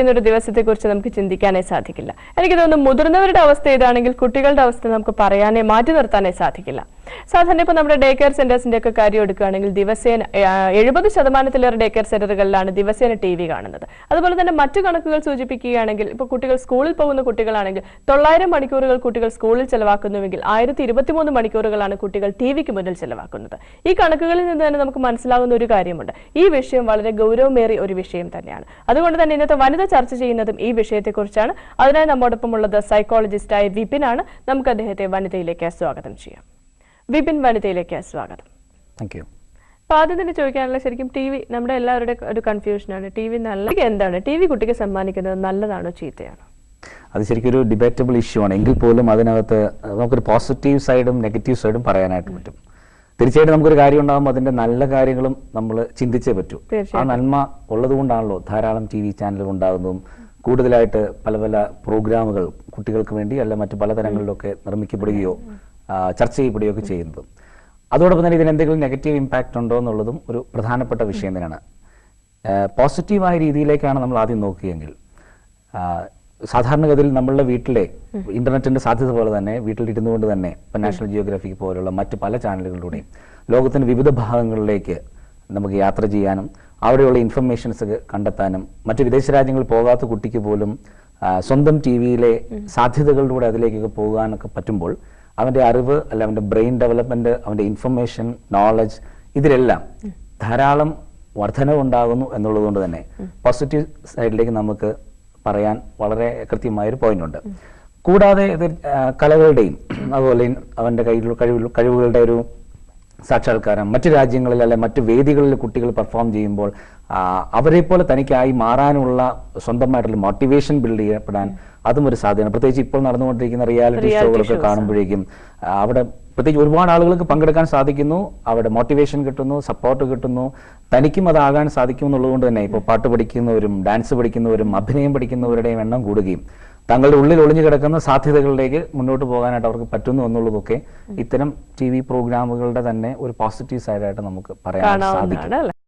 എന്നൊരു ദിവസത്തെക്കുറിച്ച് നമുക്ക് ചിന്തിക്കാനേ സാധിക്കില്ല. എനിക്ക് തോന്നുന്നു മുതിർന്നവരുടെ അവസ്ഥ ഇതാണെങ്കിൽ കുട്ടികളുടെ അവസ്ഥ നമുക്ക് പറയാനേ മാറ്റി നിർത്താനേ സാധിക്കില്ല. സാധാരണ ഇപ്പോൾ നമ്മുടെ ഡേ കെയർ സെന്റേഴ്സിന്റെ ഒക്കെ കാര്യം എടുക്കുകയാണെങ്കിൽ ദിവസേന 70% ഡേ കെയർ സെന്ററുകളിലാണ് ദിവസേന TV കാണുന്നത്. അതുപോലെ തന്നെ മറ്റു കണക്കുകൾ സൂചിപ്പിക്കുകയാണെങ്കിൽ ഇപ്പോൾ കുട്ടികൾ സ്കൂളിൽ പോകുന്ന കുട്ടികളാണെങ്കിൽ 900 മണിക്കൂറുകൾ കുട്ടികൾ സ്കൂളിൽ ചെലവാക്കുന്നുവെങ്കിൽ 1023 മണിക്കൂറുകളാണ് കുട്ടികൾ TVക്ക് മുന്നിൽ ചെലവാക്കുന്നത്. ഈ കണക്കുകളിൽ നിന്ന് തന്നെ നമുക്ക് മനസ്സിലാകുന്ന ഒരു കാര്യമുണ്ട്, ഈ വിഷയം വളരെ ഗൗരവമേറിയ ഒരു വിഷയം തന്നെയാണ്. അതുകൊണ്ട് തന്നെ ഇന്നത്തെ വനിത ചർച്ച ചെയ്യുന്നതും ഈ വിഷയത്തെക്കുറിച്ചാണ്. അതിനായി നമ്മോടൊപ്പമുള്ളത് സൈക്കോളജിസ്റ്റായ വിപിനാണ്. നമുക്ക് അദ്ദേഹത്തെ വനിതയിലേക്ക് സ്വാഗതം ചെയ്യാം. വിപിൻ, വനിതയിലേക്ക് സ്വാഗതം. Thank you. അപ്പോൾ ആദ്യം തന്നെ ചോദിക്കാനുള്ള, ശരിക്കും TV നമ്മുടെ എല്ലാവരുടെ ഒരു കൺഫ്യൂഷനാണ്. TV നല്ല എന്താണ്? TV കുട്ടിക്ക് സമ്മാനിക്കുന്നത് നല്ലതാണോ ചീത്തയാണോ? അത് ശരിക്കും ഒരു ഡിബേറ്റബിൾ ഇഷ്യൂ ആണ്. എങ്കിൽ പോലും അതിനകത്ത് നമുക്കൊരു പോസിറ്റീവ് സൈഡും നെഗറ്റീവ് സൈഡും പറയാനായിട്ട് പറ്റും. തീർച്ചയായിട്ടും നമുക്കൊരു കാര്യം ഉണ്ടാകുമ്പോൾ അതിന്റെ നല്ല കാര്യങ്ങളും നമ്മൾ ചിന്തിച്ചേ പറ്റൂ. ആ നന്മ ഉള്ളത് കൊണ്ടാണല്ലോ ധാരാളം TV ചാനലുകൾ ഉണ്ടാകുന്നതും കൂടുതലായിട്ട് പല പല പ്രോഗ്രാമുകൾ കുട്ടികൾക്ക് വേണ്ടി അല്ല മറ്റു പലതരങ്ങളിലൊക്കെ നിർമ്മിക്കപ്പെടുകയോ ചർച്ച ചെയ്യപ്പെടുകയോ ഒക്കെ ചെയ്യുന്നത്. അതോടൊപ്പം തന്നെ ഇതിന് എന്തെങ്കിലും നെഗറ്റീവ് ഇമ്പാക്റ്റ് ഉണ്ടോ എന്നുള്ളതും ഒരു പ്രധാനപ്പെട്ട വിഷയം തന്നെയാണ്. പോസിറ്റീവായ രീതിയിലേക്കാണ് നമ്മൾ ആദ്യം നോക്കുകയെങ്കിൽ, സാധാരണഗതിയിൽ നമ്മളുടെ വീട്ടിലെ ഇന്റർനെറ്റിന്റെ സാധ്യത പോലെ തന്നെ വീട്ടിലിരുന്നു കൊണ്ട് തന്നെ ഇപ്പം നാഷണൽ ജിയോഗ്രാഫിക് പോലുള്ള മറ്റ് പല ചാനലുകളിലൂടെയും ലോകത്തിന്റെ വിവിധ ഭാഗങ്ങളിലേക്ക് നമുക്ക് യാത്ര ചെയ്യാനും അവിടെയുള്ള ഇൻഫർമേഷൻസ് കണ്ടെത്താനും മറ്റ് വിദേശ രാജ്യങ്ങളിൽ പോകാത്ത കുട്ടിക്ക് പോലും സ്വന്തം TVയിലെ സാധ്യതകളിലൂടെ അതിലേക്കൊക്കെ പോകാനൊക്കെ പറ്റുമ്പോൾ അവന്റെ അറിവ് അല്ല അവന്റെ ബ്രെയിൻ ഡെവലപ്മെന്റ്, അവന്റെ ഇൻഫർമേഷൻ, നോളജ്, ഇതിലെല്ലാം ധാരാളം വർധനവുണ്ടാകുന്നു എന്നുള്ളത് കൊണ്ട് തന്നെ പോസിറ്റീവ് സൈഡിലേക്ക് നമുക്ക് പറയാൻ വളരെ കൃത്യമായൊരു പോയിന്റ് ഉണ്ട്. കൂടാതെ ഇത് കലകളുടെയും അതുപോലെ അവന്റെ കയ്യിലുള്ള കഴിവുകളുടെ ഒരു സാക്ഷാത്കാരം, മറ്റു രാജ്യങ്ങളിൽ അല്ലെ മറ്റു വേദികളിൽ കുട്ടികൾ പെർഫോം ചെയ്യുമ്പോൾ അവരെ പോലെ തനിക്കായി മാറാനുള്ള സ്വന്തമായിട്ടുള്ള മോട്ടിവേഷൻ ബിൽഡ് ചെയ്യപ്പെടാൻ അതും ഒരു സാധ്യത. പ്രത്യേകിച്ച് ഇപ്പോൾ നടന്നുകൊണ്ടിരിക്കുന്ന റിയാലിറ്റി ഷോകളൊക്കെ കാണുമ്പോഴേക്കും അവിടെ പ്രത്യേകിച്ച് ഒരുപാട് ആളുകൾക്ക് പങ്കെടുക്കാൻ സാധിക്കുന്നു, അവിടെ മോട്ടിവേഷൻ കിട്ടുന്നു, സപ്പോർട്ട് കിട്ടുന്നു, തനിക്കും അതാകാൻ സാധിക്കും എന്നുള്ളതുകൊണ്ട് തന്നെ ഇപ്പോൾ പാട്ട് പഠിക്കുന്നവരും ഡാൻസ് പഠിക്കുന്നവരും അഭിനയം പഠിക്കുന്നവരുടെയും എണ്ണം കൂടുകയും തങ്ങളുടെ ഉള്ളിൽ ഒളിഞ്ഞു കിടക്കുന്ന സാധ്യതകളിലേക്ക് മുന്നോട്ട് പോകാനായിട്ട് അവർക്ക് പറ്റുന്നു എന്നുള്ളതൊക്കെ ഇത്തരം TV പ്രോഗ്രാമുകളുടെ തന്നെ ഒരു പോസിറ്റീവ് സൈഡായിട്ട് നമുക്ക് പറയാൻ സാധിക്കും.